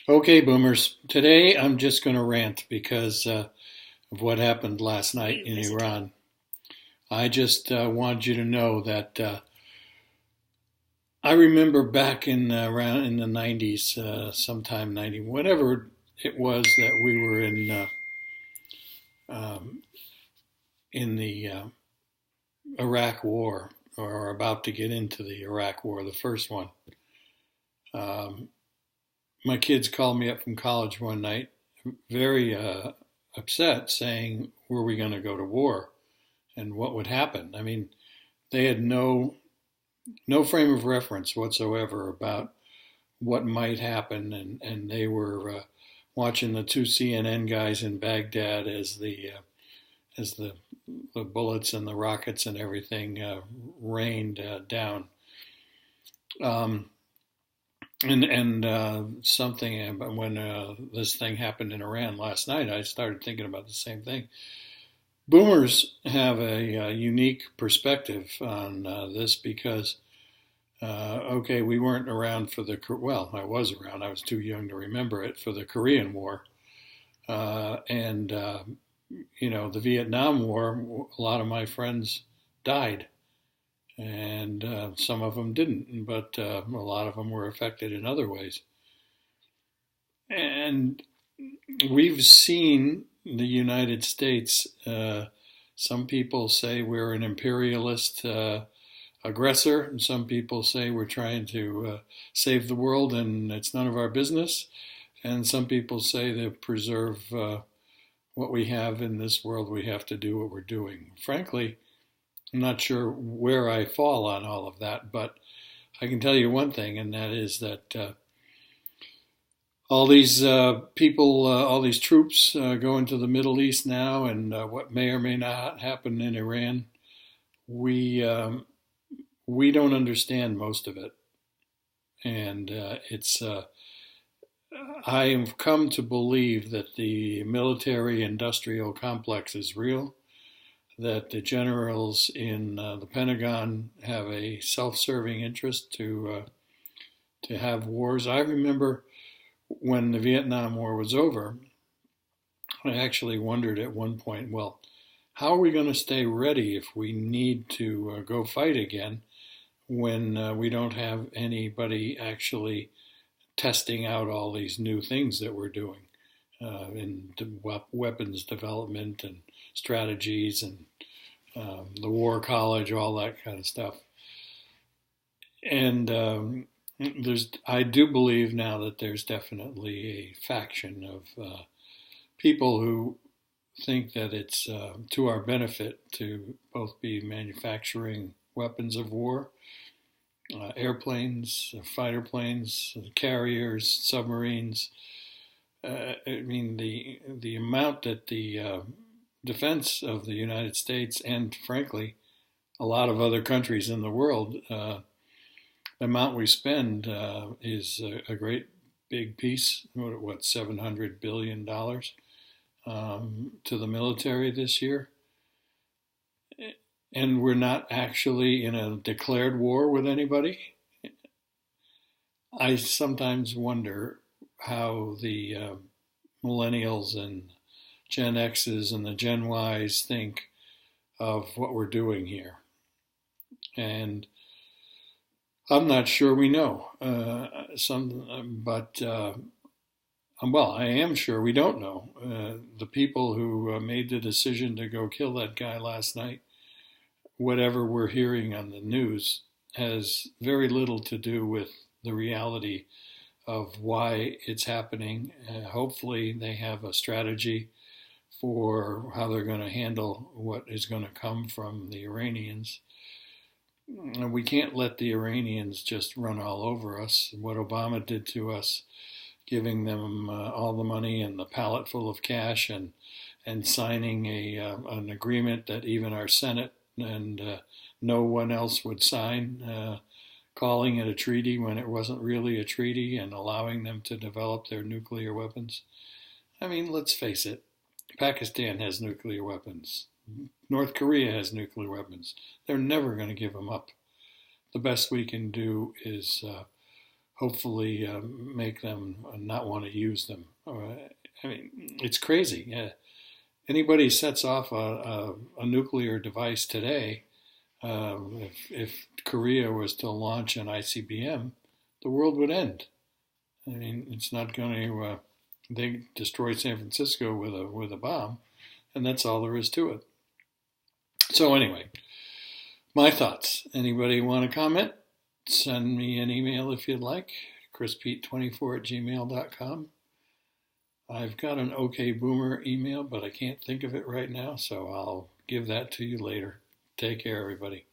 Okay, boomers. Today I'm just going to rant because of what happened last night in Iran. I just wanted you to know that I remember back in around in the 90s, sometime 90, whatever it was that we were um, in the Iraq War or about to get into the Iraq War, the first one. Um, my kids called me up from college one night, very upset, saying, "Were we going to go to war?" and what would happen. I mean, they had no frame of reference whatsoever about what might happen, and they were watching the two CNN guys in Baghdad as the bullets and the rockets and everything rained down. Um, and something when this thing happened in Iran last night, I started thinking about the same thing. Boomers have a unique perspective on this because, okay, we weren't around for well, I was around, I was too young to remember it, for the Korean War. And the Vietnam War, a lot of my friends died, and some of them didn't, but a lot of them were affected in other ways. And we've seen the United States. Some people say we're an imperialist aggressor, and some people say we're trying to save the world and it's none of our business. And some people say to preserve what we have in this world, we have to do what we're doing. Frankly, I'm not sure where I fall on all of that, but I can tell you one thing, and that is that all these people, all these troops go into the Middle East now, and what may or may not happen in Iran, we we don't understand most of it, and it's. I have come to believe that the military-industrial complex is real. That the generals in the Pentagon have a self-serving interest to have wars. I remember when the Vietnam War was over, I actually wondered at one point, well, how are we going to stay ready if we need to go fight again when we don't have anybody actually testing out all these new things that we're doing in weapons development and strategies and the war college, all that kind of stuff. And I do believe now that there's definitely a faction of people who think that it's to our benefit to both be manufacturing weapons of war, airplanes, fighter planes, carriers, submarines. I mean, the amount that the defense of the United States and, frankly, a lot of other countries in the world, the amount we spend is a great big piece. What, $700 billion to the military this year, and we're not actually in a declared war with anybody. I sometimes wonder how the millennials and Gen X's and the Gen Y's think of what we're doing here. And I'm not sure we know. But well, I am sure we don't know. The people who made the decision to go kill that guy last night, whatever we're hearing on the news, has very little to do with the reality of why it's happening. Hopefully, they have a strategy for how they're going to handle what is going to come from the Iranians. We can't let the Iranians just run all over us. What Obama did to us, giving them all the money and the pallet full of cash, and signing an agreement that even our Senate and no one else would sign, calling it a treaty when it wasn't really a treaty, and allowing them to develop their nuclear weapons. I mean, let's face it, Pakistan has nuclear weapons. North Korea has nuclear weapons. They're never going to give them up. The best we can do is hopefully make them not want to use them. I mean, it's crazy. Anybody sets off a nuclear device today, if Korea was to launch an ICBM, the world would end. I mean, it's not going to. They destroyed San Francisco with a bomb, and that's all there is to it. So anyway, my thoughts. Anybody want to comment? Send me an email if you'd like. chrispete24@gmail.com. I've got an OK Boomer email, but I can't think of it right now, so I'll give that to you later. Take care, everybody.